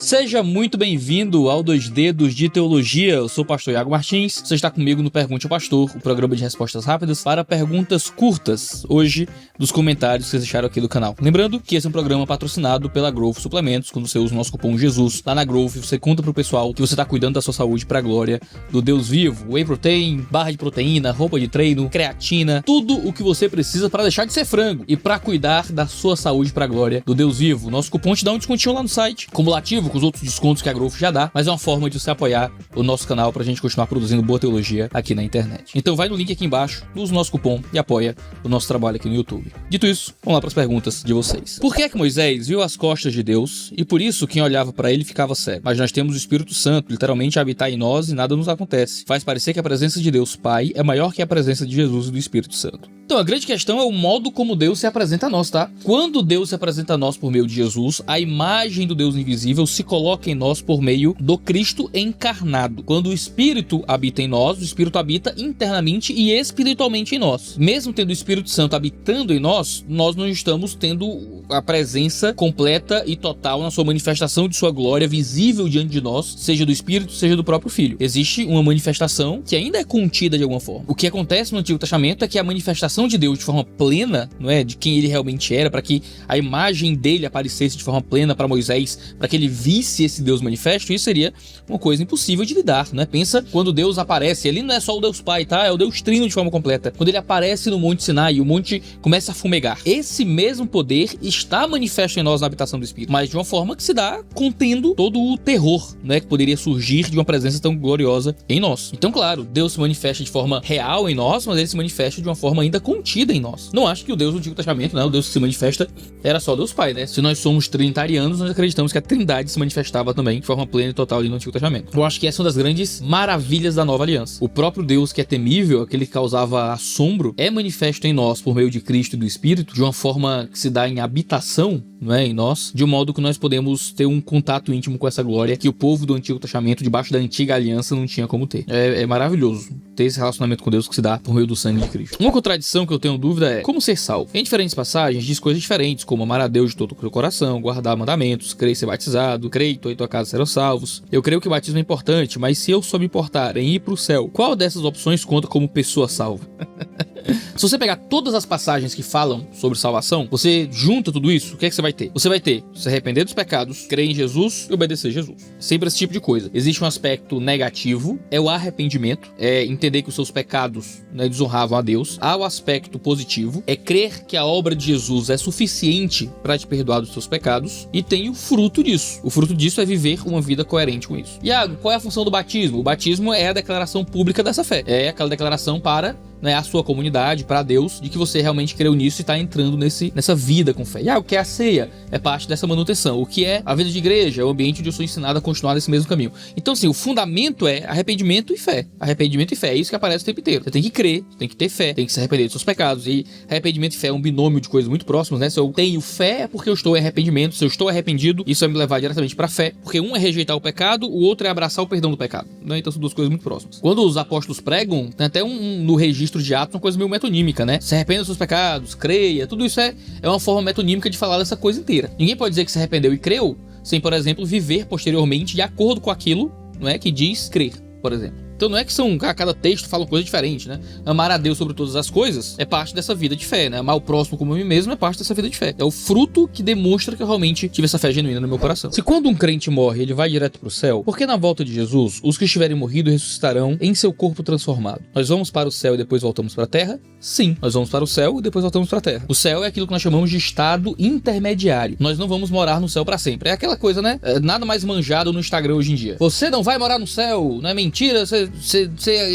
Seja muito bem-vindo ao 2Dedos de Teologia. Eu sou o pastor Iago Martins. Você está comigo no Pergunte ao Pastor, o programa de respostas rápidas para perguntas curtas, hoje dos comentários que vocês deixaram aqui do canal. Lembrando que esse é um programa patrocinado pela Growth Suplementos. Quando você usa o nosso cupom Jesus lá na Growth, você conta pro pessoal que você está cuidando da sua saúde para a glória do Deus vivo. Whey protein, barra de proteína, roupa de treino, creatina, tudo o que você precisa para deixar de ser frango e para cuidar da sua saúde para a glória do Deus vivo. Nosso cupom te dá um descontinho lá no site, cumulativo com os outros descontos que a Growth já dá, mas é uma forma de você apoiar o nosso canal pra gente continuar produzindo boa teologia aqui na internet. Então vai no link aqui embaixo, usa o nosso cupom e apoia o nosso trabalho aqui no YouTube. Dito isso, vamos lá para as perguntas de vocês. Por que Moisés viu as costas de Deus e por isso quem olhava para ele ficava cego? Mas nós temos o Espírito Santo literalmente a habitar em nós e nada nos acontece. Faz parecer que a presença de Deus Pai é maior que a presença de Jesus e do Espírito Santo. Então a grande questão é o modo como Deus se apresenta a nós, tá? Quando Deus se apresenta a nós por meio de Jesus, a imagem do Deus invisível se coloca em nós por meio do Cristo encarnado. Quando o Espírito habita em nós, o Espírito habita internamente e espiritualmente em nós. Mesmo tendo o Espírito Santo habitando em nós, nós não estamos tendo a presença completa e total na sua manifestação de sua glória visível diante de nós, seja do Espírito, seja do próprio Filho. Existe uma manifestação que ainda é contida de alguma forma. O que acontece no Antigo Testamento é que a manifestação de Deus de forma plena, não é, de quem ele realmente era, para que a imagem dele aparecesse de forma plena para Moisés, para que ele visse esse Deus manifesto, isso seria uma coisa impossível de lidar, né? Pensa quando Deus aparece, ele não é só o Deus Pai, tá? É o Deus Trino de forma completa. Quando ele aparece no Monte Sinai e o monte começa a fumegar, esse mesmo poder está manifesto em nós na habitação do Espírito, mas de uma forma que se dá contendo todo o terror, né, que poderia surgir de uma presença tão gloriosa em nós. Então, claro, Deus se manifesta de forma real em nós, mas ele se manifesta de uma forma ainda contida em nós. Não acho que o Deus do Antigo Testamento, né, o Deus que se manifesta, era só Deus Pai, né? Se nós somos trinitarianos, nós acreditamos que a Trindade se manifestava também de forma plena e total ali no Antigo Testamento. Eu acho que essa é uma das grandes maravilhas da Nova Aliança. O próprio Deus que é temível, aquele que causava assombro, é manifesto em nós por meio de Cristo e do Espírito, de uma forma que se dá em habitação, não é, em nós, de um modo que nós podemos ter um contato íntimo com essa glória que o povo do Antigo Testamento, debaixo da Antiga Aliança, não tinha como ter. É maravilhoso ter esse relacionamento com Deus que se dá por meio do sangue de Cristo. Uma contradição que eu tenho dúvida é como ser salvo. Em diferentes passagens diz coisas diferentes, como amar a Deus de todo o seu coração, guardar mandamentos, crer e ser batizado, creio e tua casa serão salvos. Eu creio que o batismo é importante, mas se eu só me importar em ir pro céu, qual dessas opções conta como pessoa salva? Se você pegar todas as passagens que falam sobre salvação, você junta tudo isso, o que é que você vai ter? Você vai ter se arrepender dos pecados, crer em Jesus e obedecer a Jesus. Sempre esse tipo de coisa. Existe um aspecto negativo, é o arrependimento, é entender que os seus pecados, né, desonravam a Deus. Há o aspecto positivo, é crer que a obra de Jesus é suficiente para te perdoar dos seus pecados, e tem o fruto disso. O fruto disso é viver uma vida coerente com isso. Iago, qual é a função do batismo? O batismo é a declaração pública dessa fé. É aquela declaração para, né, a sua comunidade, para Deus, de que você realmente creu nisso e está entrando nessa vida com fé. E o que é a ceia? É parte dessa manutenção. O que é a vida de igreja? É o ambiente onde eu sou ensinado a continuar nesse mesmo caminho. Então, assim, o fundamento é arrependimento e fé. Arrependimento e fé, é isso que aparece o tempo inteiro. Você tem que crer, tem que ter fé, tem que se arrepender dos seus pecados. E arrependimento e fé é um binômio de coisas muito próximas, né? Se eu tenho fé, é porque eu estou em arrependimento. Se eu estou arrependido, isso vai me levar diretamente para fé, porque um é rejeitar o pecado, o outro é abraçar o perdão do pecado, né? Então são duas coisas muito próximas. Quando os apóstolos pregam, tem até no registro de Atos uma coisa meio metonímica, né? Se arrependa dos seus pecados, creia, tudo isso é uma forma metonímica de falar dessa coisa inteira. Ninguém pode dizer que se arrependeu e creu sem, por exemplo, viver posteriormente de acordo com aquilo, não é, que diz crer, por exemplo. Então não é que cada texto fala uma coisa diferente, né? Amar a Deus sobre todas as coisas é parte dessa vida de fé, né? Amar o próximo como a mim mesmo é parte dessa vida de fé. É o fruto que demonstra que eu realmente tive essa fé genuína no meu coração. Se quando um crente morre, ele vai direto pro céu, por que na volta de Jesus, os que estiverem morrido ressuscitarão em seu corpo transformado? Nós vamos para o céu e depois voltamos para a terra? Sim, nós vamos para o céu e depois voltamos para a terra. O céu é aquilo que nós chamamos de estado intermediário. Nós não vamos morar no céu para sempre. É aquela coisa, né? Nada mais manjado no Instagram hoje em dia. Você não vai morar no céu, não é mentira, você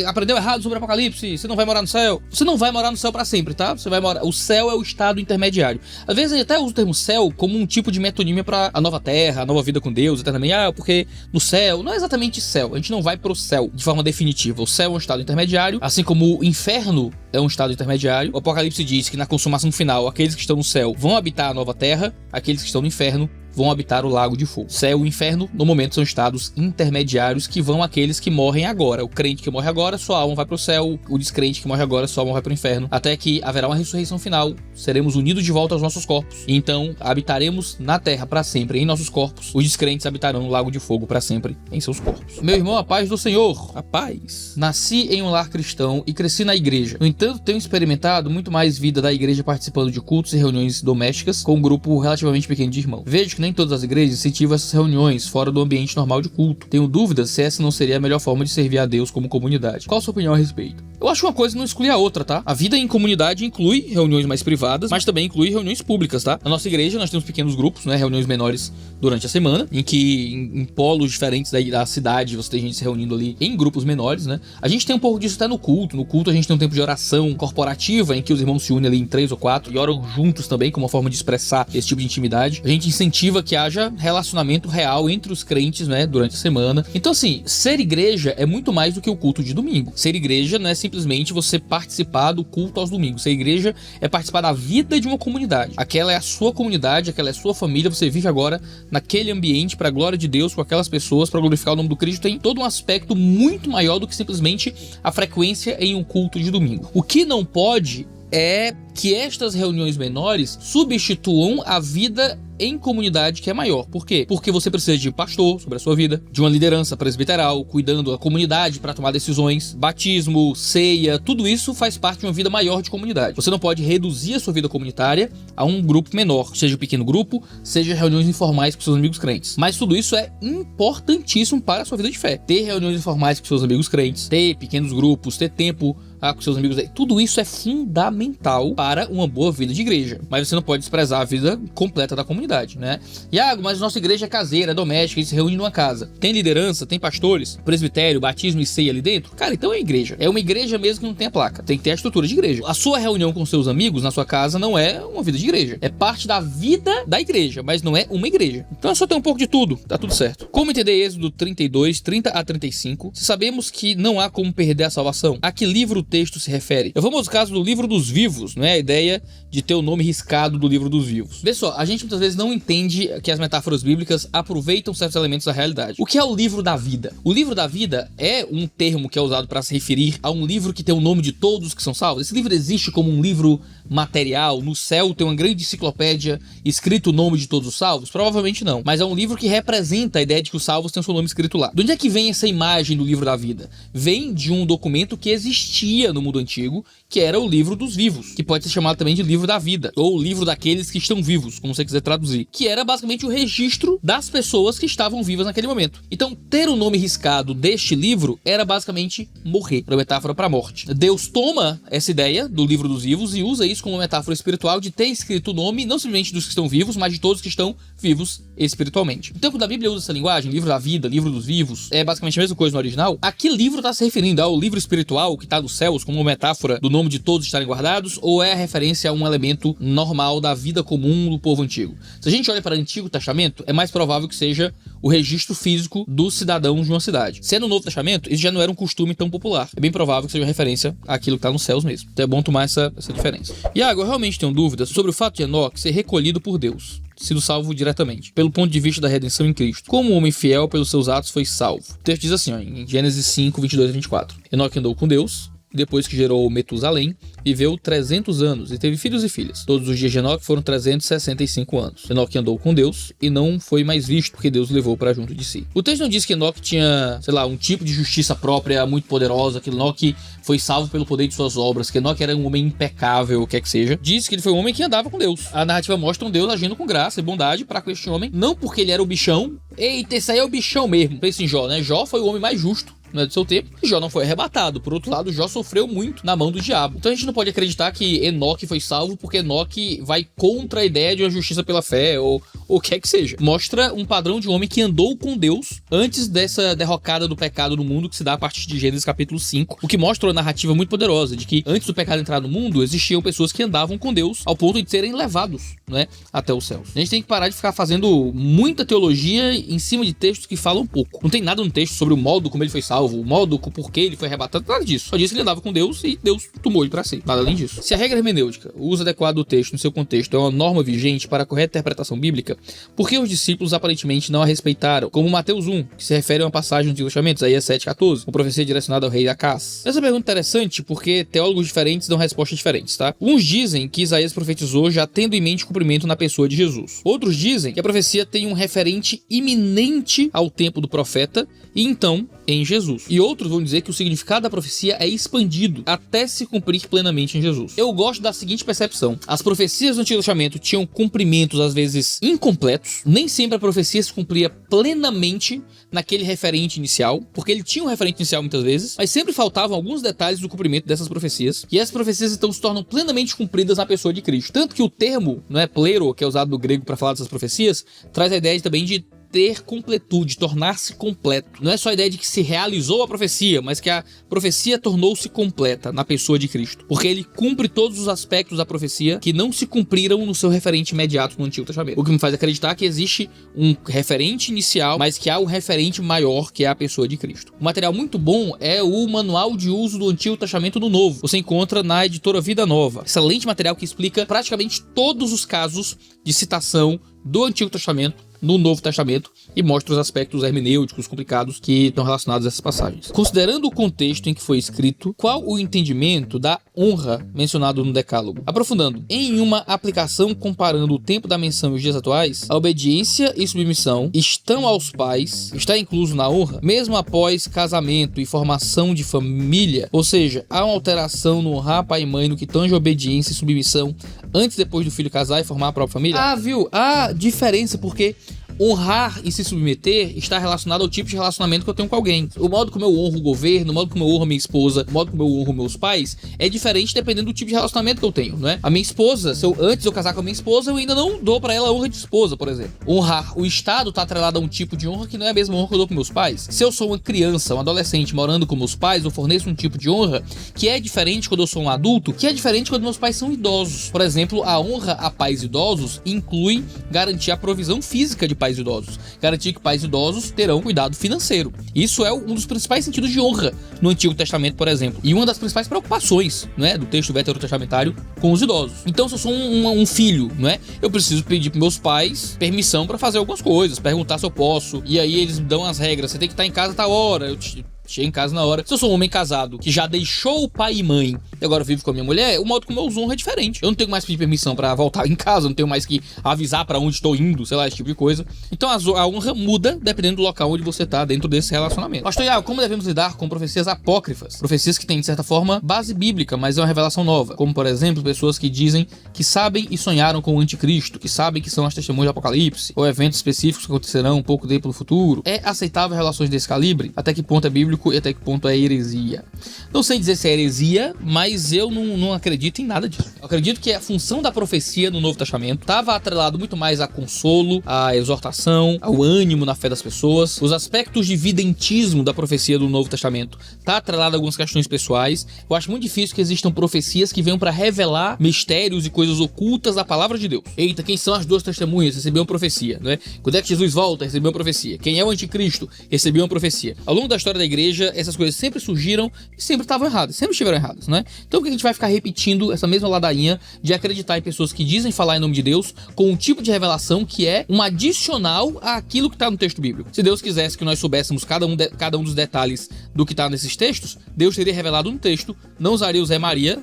aprendeu errado sobre o Apocalipse, você não vai morar no céu. Você não vai morar no céu pra sempre, tá? Você vai morar. O céu é o estado intermediário. Às vezes a gente até usa o termo céu como um tipo de metonímia pra a nova terra, a nova vida com Deus, eternamente. Porque no céu, não é exatamente céu. A gente não vai pro céu de forma definitiva. O céu é um estado intermediário, assim como o inferno é um estado intermediário. O Apocalipse diz que na consumação final, aqueles que estão no céu vão habitar a nova terra, aqueles que estão no inferno vão habitar o lago de fogo. Céu e inferno, no momento, são estados intermediários que vão àqueles que morrem agora. O crente que morre agora, sua alma vai para o céu. O descrente que morre agora, sua alma vai para o inferno. Até que haverá uma ressurreição final, seremos unidos de volta aos nossos corpos. E então habitaremos na terra para sempre em nossos corpos. Os descrentes habitarão no lago de fogo para sempre em seus corpos. Meu irmão, a paz do Senhor. A paz. Nasci em um lar cristão e cresci na igreja. No entanto, tenho experimentado muito mais vida da igreja participando de cultos e reuniões domésticas com um grupo relativamente pequeno de irmãos. Vejo que nem todas as igrejas incentivam essas reuniões fora do ambiente normal de culto. Tenho dúvidas se essa não seria a melhor forma de servir a Deus como comunidade. Qual a sua opinião a respeito? Eu acho uma coisa não exclui a outra, tá? A vida em comunidade inclui reuniões mais privadas, mas também inclui reuniões públicas, tá? Na nossa igreja nós temos pequenos grupos, né? Reuniões menores durante a semana, em que em polos diferentes da cidade você tem gente se reunindo ali em grupos menores, né? A gente tem um pouco disso até no culto. No culto a gente tem um tempo de oração corporativa, em que os irmãos se unem ali em 3 ou 4 e oram juntos também, como uma forma de expressar esse tipo de intimidade. A gente incentiva que haja relacionamento real entre os crentes, né? Durante a semana. Então assim, ser igreja é muito mais do que o culto de domingo. Ser igreja não é simplesmente você participar do culto aos domingos. Ser igreja é participar da vida de uma comunidade. Aquela é a sua comunidade, aquela é a sua família, você vive agora naquele ambiente para a glória de Deus, com aquelas pessoas, para glorificar o nome do Cristo. Tem todo um aspecto muito maior do que simplesmente a frequência em um culto de domingo. O que não pode é que estas reuniões menores substituam a vida em comunidade que é maior. Por quê? Porque você precisa de pastor sobre a sua vida, de uma liderança presbiteral, cuidando da comunidade para tomar decisões, batismo, ceia, tudo isso faz parte de uma vida maior de comunidade. Você não pode reduzir a sua vida comunitária a um grupo menor, seja um pequeno grupo, seja reuniões informais com seus amigos crentes. Mas tudo isso é importantíssimo para a sua vida de fé. Ter reuniões informais com seus amigos crentes, ter pequenos grupos, ter tempo com seus amigos, tudo isso é fundamental para uma boa vida de igreja. Mas você não pode desprezar a vida completa da comunidade, né? Iago, mas nossa igreja é caseira, é doméstica, a gente se reúne numa casa. Tem liderança, tem pastores, presbitério, batismo e ceia ali dentro? Cara, então é igreja. É uma igreja mesmo que não tem a placa. Tem que ter a estrutura de igreja. A sua reunião com seus amigos na sua casa não é uma vida de igreja. É parte da vida da igreja, mas não é uma igreja. Então é só ter um pouco de tudo, tá tudo certo. Como entender Êxodo 32, 30 a 35? Se sabemos que não há como perder a salvação, a que livro o texto se refere? É o famoso caso do livro dos vivos, não é? A ideia de ter o nome riscado do livro dos vivos. Vê só, a gente muitas vezes não entende que as metáforas bíblicas aproveitam certos elementos da realidade. O que é o livro da vida? O livro da vida é um termo que é usado para se referir a um livro que tem o nome de todos que são salvos. Esse livro existe como um livro material? No céu tem uma grande enciclopédia escrito o nome de todos os salvos? Provavelmente não. Mas é um livro que representa a ideia de que os salvos têm o seu nome escrito lá. De onde é que vem essa imagem do livro da vida? Vem de um documento que existia no mundo antigo, que era o livro dos vivos, que pode ser chamado também de livro da vida, ou o livro daqueles que estão vivos, como você quiser traduzir, que era basicamente o registro das pessoas que estavam vivas naquele momento. Então, ter o nome riscado deste livro era basicamente morrer, uma metáfora para a morte. Deus toma essa ideia do livro dos vivos e usa isso como uma metáfora espiritual de ter escrito o nome não simplesmente dos que estão vivos, mas de todos que estão vivos espiritualmente. Então, quando a Bíblia usa essa linguagem, livro da vida, livro dos vivos, é basicamente a mesma coisa no original. A que livro está se referindo? Ao livro espiritual que está nos céus, como uma metáfora do nome de todos estarem guardados, ou é a referência a um elemento normal da vida comum do povo antigo? Se a gente olha para o Antigo Testamento, é mais provável que seja o registro físico dos cidadãos de uma cidade. Se é no Novo Testamento, isso já não era um costume tão popular. É bem provável que seja referência àquilo que está nos céus mesmo. Então é bom tomar essa diferença. Iago, eu realmente tenho dúvidas sobre o fato de Enoque ser recolhido por Deus, sido salvo diretamente, pelo ponto de vista da redenção em Cristo. Como um homem fiel pelos seus atos foi salvo. O texto diz assim, ó, em Gênesis 5, 22 a 24. Enoque andou com Deus, depois que gerou Metusalém, viveu 300 anos e teve filhos e filhas. Todos os dias de Enoque foram 365 anos. Enoque andou com Deus e não foi mais visto, porque Deus o levou para junto de si. O texto não diz que Enoque tinha, sei lá, um tipo de justiça própria muito poderosa, que Enoque foi salvo pelo poder de suas obras, que Enoque era um homem impecável, o que é que seja. Diz que ele foi um homem que andava com Deus. A narrativa mostra um Deus agindo com graça e bondade para com este homem, não porque ele era o bichão. Eita, esse aí é o bichão mesmo. Pensa em Jó, né? Jó foi o homem mais justo, né, do seu tempo, e Jó não foi arrebatado. Por outro lado, Jó sofreu muito na mão do diabo. Então a gente não pode acreditar que Enoque foi salvo porque Enoque vai contra a ideia de uma justiça pela fé, ou o que é que seja. Mostra um padrão de um homem que andou com Deus antes dessa derrocada do pecado no mundo que se dá a partir de Gênesis capítulo 5, o que mostra uma narrativa muito poderosa de que antes do pecado entrar no mundo, existiam pessoas que andavam com Deus ao ponto de serem levados, né, até os céus. A gente tem que parar de ficar fazendo muita teologia em cima de textos que falam pouco. Não tem nada no texto sobre o modo como ele foi salvo, salvo, o modo por que ele foi arrebatado, nada disso. Só disse que ele andava com Deus e Deus tomou ele pra si. Nada além disso. Se a regra hermenêutica, o uso adequado do texto no seu contexto, é uma norma vigente para a correta interpretação bíblica, por que os discípulos aparentemente não a respeitaram? Como Mateus 1, que se refere a uma passagem do Antigo Testamento, Isaías 7,14, uma profecia direcionada ao rei Acás. Essa pergunta é interessante porque teólogos diferentes dão respostas diferentes, tá? Uns dizem que Isaías profetizou já tendo em mente o cumprimento na pessoa de Jesus. Outros dizem que a profecia tem um referente iminente ao tempo do profeta e então em Jesus. E outros vão dizer que o significado da profecia é expandido até se cumprir plenamente em Jesus. Eu gosto da seguinte percepção: as profecias do Antigo Testamento tinham cumprimentos às vezes incompletos, nem sempre a profecia se cumpria plenamente naquele referente inicial, porque ele tinha um referente inicial muitas vezes, mas sempre faltavam alguns detalhes do cumprimento dessas profecias, e essas profecias então se tornam plenamente cumpridas na pessoa de Cristo. Tanto que o termo, não é, plero, que é usado no grego para falar dessas profecias, traz a ideia também de ter completude, tornar-se completo. Não é só a ideia de que se realizou a profecia, mas que a profecia tornou-se completa na pessoa de Cristo. Porque ele cumpre todos os aspectos da profecia que não se cumpriram no seu referente imediato no Antigo Testamento. O que me faz acreditar que existe um referente inicial, mas que há um referente maior, que é a pessoa de Cristo. Um material muito bom é o Manual de Uso do Antigo Testamento no Novo. Você encontra na editora Vida Nova. Excelente material que explica praticamente todos os casos de citação do Antigo Testamento no Novo Testamento e mostra os aspectos hermenêuticos complicados que estão relacionados a essas passagens. Considerando o contexto em que foi escrito, qual o entendimento da honra mencionado no Decálogo? Aprofundando, em uma aplicação comparando o tempo da menção e os dias atuais, a obediência e submissão estão aos pais, está incluso na honra, mesmo após casamento e formação de família, ou seja, há uma alteração no honrar pai e mãe no que tange a obediência e submissão antes e depois do filho casar e formar a própria família? Viu? Há diferença porque honrar e se submeter está relacionado ao tipo de relacionamento que eu tenho com alguém. O modo como eu honro o governo, o modo como eu honro a minha esposa, o modo como eu honro meus pais é diferente dependendo do tipo de relacionamento que eu tenho, não é? A minha esposa, antes de eu casar com a minha esposa, eu ainda não dou pra ela a honra de esposa, por exemplo. Honrar o Estado tá atrelado a um tipo de honra que não é a mesma honra que eu dou com meus pais. Se eu sou uma criança, um adolescente morando com meus pais, eu forneço um tipo de honra que é diferente quando eu sou um adulto, que é diferente quando meus pais são idosos. Por exemplo, a honra a pais idosos inclui garantir a provisão física de pais idosos, garantir que pais idosos terão cuidado financeiro. Isso é um dos principais sentidos de honra no Antigo Testamento, por exemplo, e uma das principais preocupações, não é, do texto veterotestamentário com os idosos. Então, se eu sou um filho, não é, eu preciso pedir para meus pais permissão para fazer algumas coisas, perguntar se eu posso, e aí eles me dão as regras: você tem que estar em casa a tal hora, eu chego em casa na hora. Se eu sou um homem casado que já deixou o pai e mãe e agora vivo com a minha mulher, o modo como eu honro é diferente. Eu não tenho mais que pedir permissão pra voltar em casa, não tenho mais que avisar pra onde estou indo, sei lá, esse tipo de coisa. Então a honra muda dependendo do local onde você tá dentro desse relacionamento. Pastor Iago, como devemos lidar com profecias apócrifas? Profecias que têm, de certa forma, base bíblica, mas é uma revelação nova. Como, por exemplo, pessoas que dizem que sabem e sonharam com o anticristo, que sabem que são as testemunhas do Apocalipse, ou eventos específicos que acontecerão um pouco tempo no futuro. É aceitável relações desse calibre? Até que ponto é bíblico e até que ponto é heresia? Não sei dizer se é heresia, mas eu não acredito em nada disso. Eu acredito que a função da profecia no Novo Testamento estava atrelado muito mais a consolo, a exortação, ao ânimo na fé das pessoas. Os aspectos de videntismo da profecia do Novo Testamento está atrelado a algumas questões pessoais. Eu acho muito difícil que existam profecias que venham para revelar mistérios e coisas ocultas da palavra de Deus. Eita, quem são as duas testemunhas? Recebeu uma profecia, não é? Quando é que Jesus volta? Recebeu uma profecia. Quem é o anticristo? Recebeu uma profecia. Ao longo da história da igreja, essas coisas sempre surgiram e sempre estavam erradas, sempre estiveram erradas, né? Então por que a gente vai ficar repetindo essa mesma ladainha de acreditar em pessoas que dizem falar em nome de Deus com um tipo de revelação que é um adicional àquilo que está no texto bíblico? Se Deus quisesse que nós soubéssemos cada um dos detalhes do que está nesses textos, Deus teria revelado um texto, não usaria o Zé Maria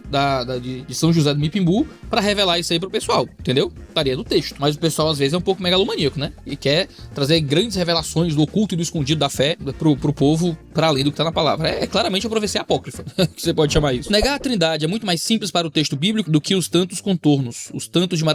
de São José do Mipimbu para revelar isso aí pro pessoal, entendeu? Estaria no texto. Mas o pessoal às vezes é um pouco megalomaníaco, né? E quer trazer grandes revelações do oculto e do escondido da fé pro povo, para além do que tá na palavra. É claramente a profecia apócrifa, que você pode chamar isso. Negar a Trindade é muito mais simples para o texto bíblico do que os tantos contornos, os tantos de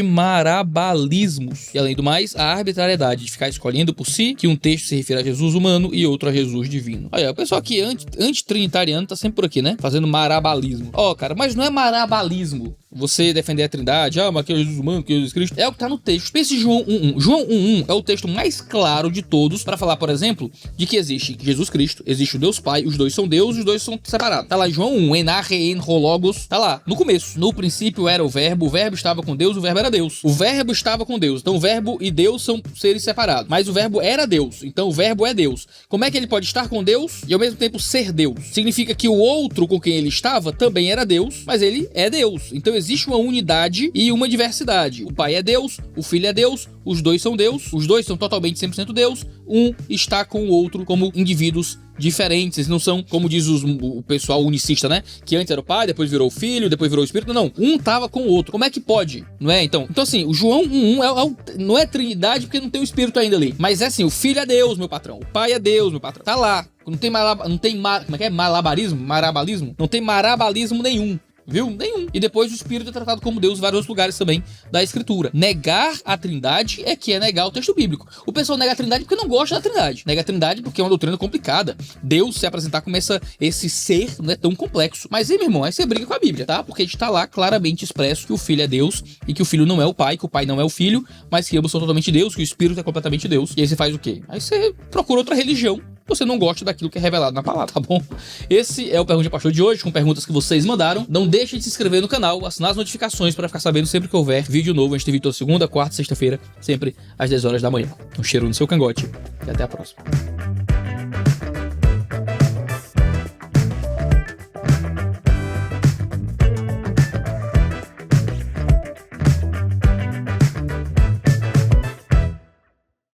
marabalismos. E além do mais, a arbitrariedade de ficar escolhendo por si que um texto se refira a Jesus humano e outro a Jesus divino. Olha, o pessoal aqui anti-trinitariano tá sempre por aqui, né? Fazendo marabalismo. Cara, mas não é marabalismo você defender a Trindade, mas que é Jesus humano, que é Jesus Cristo, é o que tá no texto. Pense em João 1:1. João 1:1 é o texto mais claro de todos para falar, por exemplo, de que existe Jesus Cristo, existe o Deus Pai, os dois são Deus, os dois são separados. Tá lá em João 1, Enarre, Enrologos, tá lá, no começo. No princípio era o verbo estava com Deus, o verbo era Deus. O verbo estava com Deus, então o verbo e Deus são seres separados. Mas o verbo era Deus, então o verbo é Deus. Como é que ele pode estar com Deus e ao mesmo tempo ser Deus? Significa que o outro com quem ele estava também era Deus, mas ele é Deus. Então existe uma unidade e uma diversidade. O Pai é Deus, o Filho é Deus, os dois são Deus, os dois são totalmente 100% Deus, um está com o outro como indivíduos diferentes, não são, como diz o pessoal unicista, né? Que antes era o pai, depois virou o filho, depois virou o espírito. Não, um tava com o outro. Como é que pode? Não é? Então assim, o João 1:1 não é trindade porque não tem o espírito ainda ali. Mas é assim, o filho é Deus, meu patrão. O pai é Deus, meu patrão. Tá lá. Como é que é? Marabalismo? Não tem marabalismo nenhum. Viu? Nenhum. E depois o Espírito é tratado como Deus em vários outros lugares também da Escritura. Negar a Trindade é que é negar o texto bíblico. O pessoal nega a Trindade porque não gosta da Trindade. Nega a Trindade porque é uma doutrina complicada. Deus se apresentar como esse ser não é tão complexo. Mas aí, meu irmão, aí você briga com a Bíblia, tá? Porque está lá claramente expresso que o Filho é Deus e que o Filho não é o Pai, que o Pai não é o Filho, mas que ambos são totalmente Deus, que o Espírito é completamente Deus. E aí você faz o quê? Aí você procura outra religião. Você não gosta daquilo que é revelado na palavra, tá bom? Esse é o Pergunte ao Pastor de hoje, com perguntas que vocês mandaram. Não deixe de se inscrever no canal, assinar as notificações para ficar sabendo sempre que houver vídeo novo. A gente tem vídeo toda segunda, quarta e sexta-feira, sempre às 10 horas da manhã. Um cheiro no seu cangote e até a próxima.